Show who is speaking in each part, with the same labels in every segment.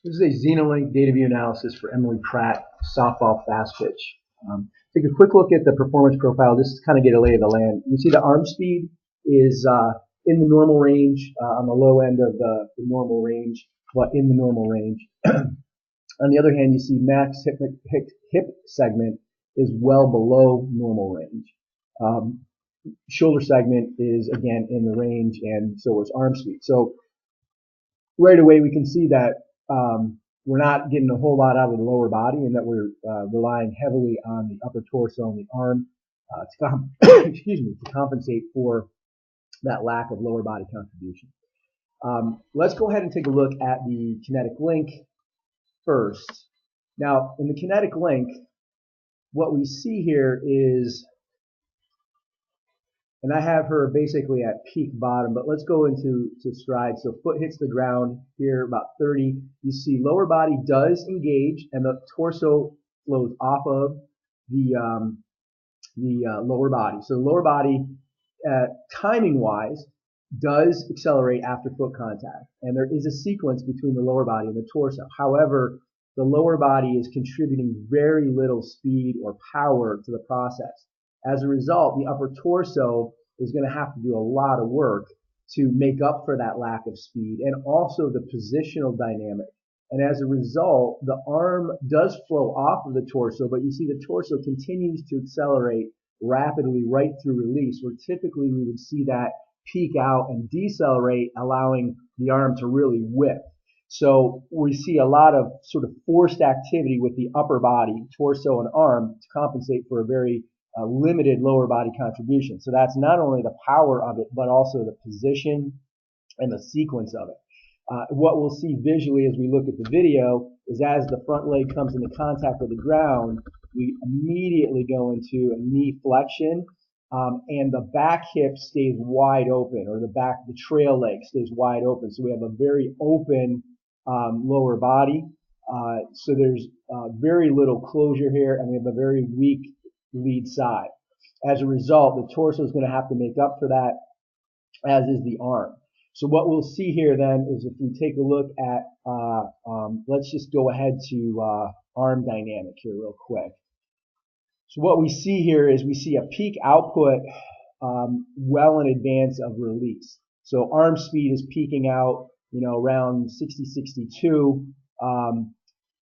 Speaker 1: This is a Zeno Link data view analysis for Emily Pratt softball fast pitch. Take a quick look at the performance profile just to kind of get a lay of the land. You see the arm speed is in the normal range, on the low end of the normal range, but in the normal range. On the other hand, you see max hip segment is well below normal range. Shoulder segment is again in the range, and so is arm speed. So right away we can see that we're not getting a whole lot out of the lower body, and that we're relying heavily on the upper torso and the arm to compensate for that lack of lower body contribution. Let's go ahead and take a look at the kinetic link first. Now, in the kinetic link, what we see here is, and I have her basically at peak bottom, but let's go into stride. So foot hits the ground here about 30. You see lower body does engage, and the torso flows off of the lower body. So lower body, timing-wise, does accelerate after foot contact, and there is a sequence between the lower body and the torso. However, the lower body is contributing very little speed or power to the process. As a result, the upper torso is going to have to do a lot of work to make up for that lack of speed, and also the positional dynamic. And as a result, the arm does flow off of the torso, but you see the torso continues to accelerate rapidly right through release, where typically we would see that peak out and decelerate, allowing the arm to really whip. So we see a lot of sort of forced activity with the upper body, torso and arm, to compensate for a very limited lower body contribution. So that's not only the power of it, but also the position and the sequence of it. What we'll see visually as we look at the video is, as the front leg comes into contact with the ground, we immediately go into a knee flexion, and the back hip stays wide open, or the trail leg stays wide open. So we have a very open lower body. So there's very little closure here, and we have a very weak lead side. As a result, the torso is going to have to make up for that, as is the arm. So what we'll see here then is, if we take a look at, let's just go ahead to arm dynamic here real quick. So what we see here is we see a peak output well in advance of release. So arm speed is peaking out, around 60, 62.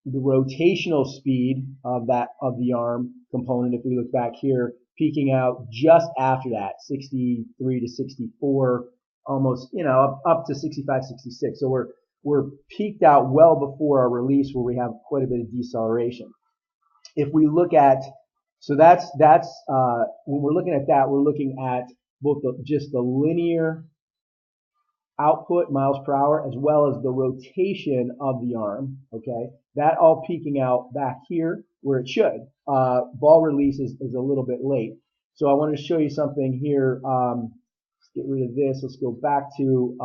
Speaker 1: The rotational speed of the arm component, if we look back here, peaking out just after that, 63 to 64, almost, up to 65, 66. So we're peaked out well before our release, where we have quite a bit of deceleration. If we look at, so that's when we're looking at that, we're looking at both just the linear output, miles per hour, as well as the rotation of the arm, okay? That all peaking out back here where it should. Ball release is a little bit late. So I want to show you something here. Let's get rid of this. Let's go back to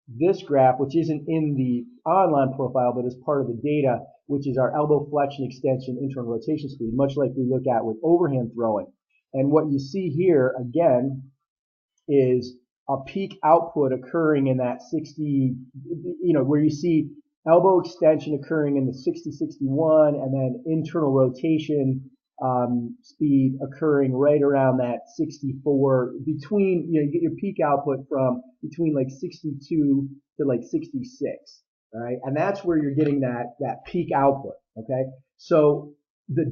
Speaker 1: this graph, which isn't in the online profile, but is part of the data, which is our elbow flexion, extension, internal rotation speed, much like we look at with overhand throwing. And what you see here, again, is a peak output occurring in that 60, where you see elbow extension occurring in the 60, 61, and then internal rotation speed occurring right around that 64. Between, you get your peak output from between like 62 to like 66, all right? And that's where you're getting that peak output, okay? So the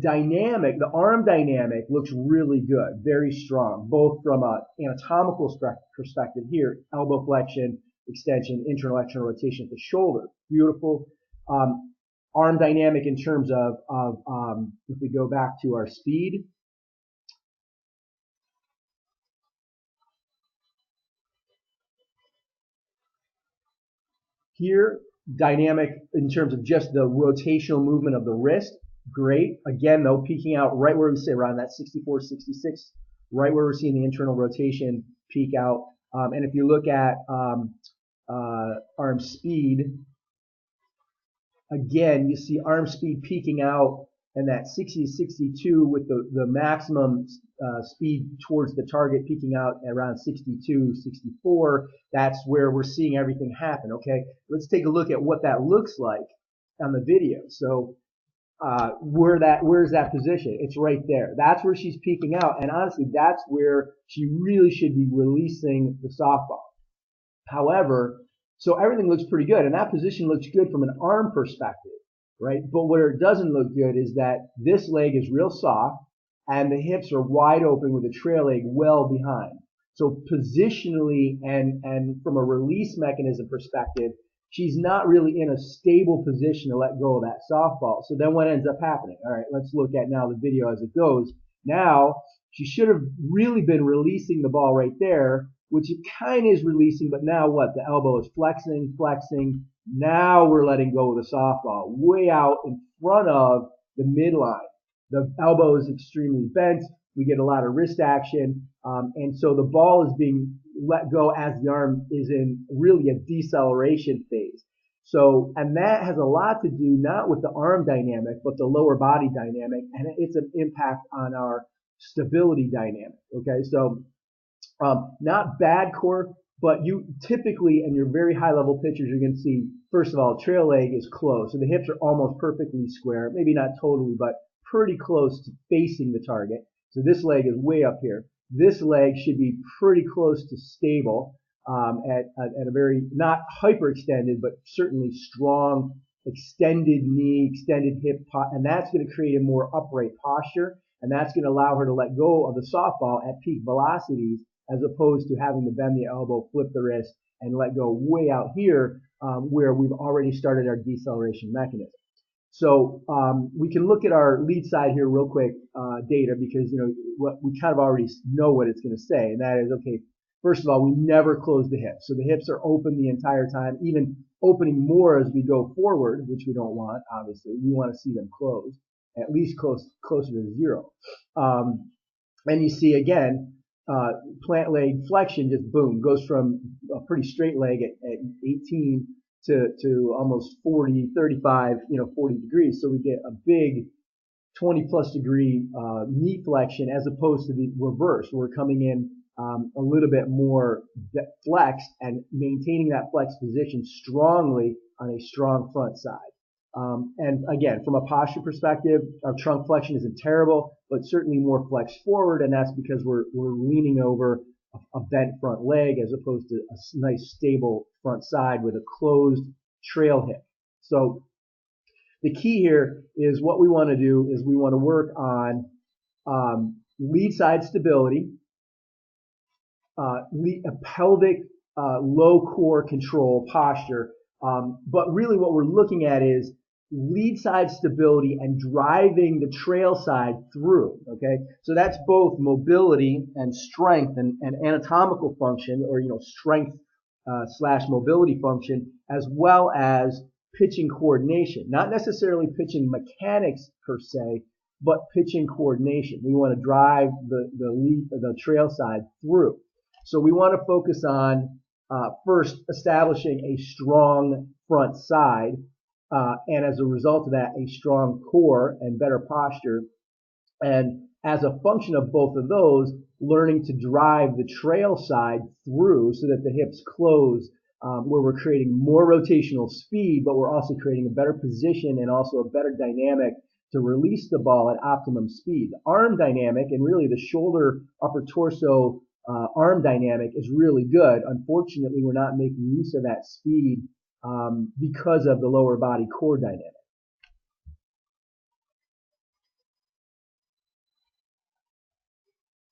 Speaker 1: arm dynamic looks really good, very strong, both from an anatomical perspective here, elbow flexion, extension, internal, external rotation of the shoulder, beautiful. Arm dynamic in terms of if we go back to our speed, here, dynamic in terms of just the rotational movement of the wrist, great. Again, though, peaking out right where we sit, around that 64, 66, right where we're seeing the internal rotation peak out. And if you look at arm speed, again, you see arm speed peaking out and that 60 to 62 with the maximum speed towards the target peaking out at around 62, 64. That's where we're seeing everything happen, okay? Let's take a look at what that looks like on the video. So where's that position? It's right there. That's where she's peeking out, and honestly, that's where she really should be releasing the softball. However, so everything looks pretty good, and that position looks good from an arm perspective, right? But where it doesn't look good is that this leg is real soft, and the hips are wide open with the trail leg well behind. So positionally and from a release mechanism perspective, she's not really in a stable position to let go of that softball. So then what ends up happening? All right, let's look at now the video as it goes. Now, she should have really been releasing the ball right there, which it kind of is releasing, but now what? The elbow is flexing, flexing. Now we're letting go of the softball way out in front of the midline. The elbow is extremely bent. We get a lot of wrist action. And so the ball is being let go as the arm is in really a deceleration phase. So, and that has a lot to do not with the arm dynamic, but the lower body dynamic, and it's an impact on our stability dynamic. Okay, so not bad core, but you typically, in your very high level pitchers, you're going to see, first of all, trail leg is close. So the hips are almost perfectly square, maybe not totally, but pretty close to facing the target. So this leg is way up here. This leg should be pretty close to stable at a very, not hyperextended, but certainly strong, extended knee, extended hip, and that's going to create a more upright posture, and that's going to allow her to let go of the softball at peak velocities as opposed to having to bend the elbow, flip the wrist, and let go way out here where we've already started our deceleration mechanism. So we can look at our lead side here real quick, data, because what we kind of already know what it's going to say, and that is, okay, first of all, we never close the hips. So the hips are open the entire time, even opening more as we go forward, which we don't want, obviously. We want to see them closed, at least closer to zero. And you see, again, plant leg flexion just boom, goes from a pretty straight leg at 18 to almost 40, 35, 40 degrees. So we get a big 20 plus degree knee flexion as opposed to the reverse. We're coming in a little bit more flexed and maintaining that flex position strongly on a strong front side. And again, from a posture perspective, our trunk flexion isn't terrible, but certainly more flex forward, and that's because we're leaning over a bent front leg as opposed to a nice stable front side with a closed trail hip. So the key here is what we want to do is we want to work on lead side stability, pelvic low core control posture, but really what we're looking at is lead side stability and driving the trail side through, okay? So that's both mobility and strength and anatomical function, or, strength slash mobility function, as well as pitching coordination. Not necessarily pitching mechanics per se, but pitching coordination. We want to drive the trail side through. So we want to focus on first establishing a strong front side, and as a result of that, a strong core and better posture. And as a function of both of those, learning to drive the trail side through so that the hips close, where we're creating more rotational speed, but we're also creating a better position and also a better dynamic to release the ball at optimum speed. The arm dynamic and really the shoulder, upper torso, arm dynamic is really good. Unfortunately, we're not making use of that speed because of the lower body core dynamic.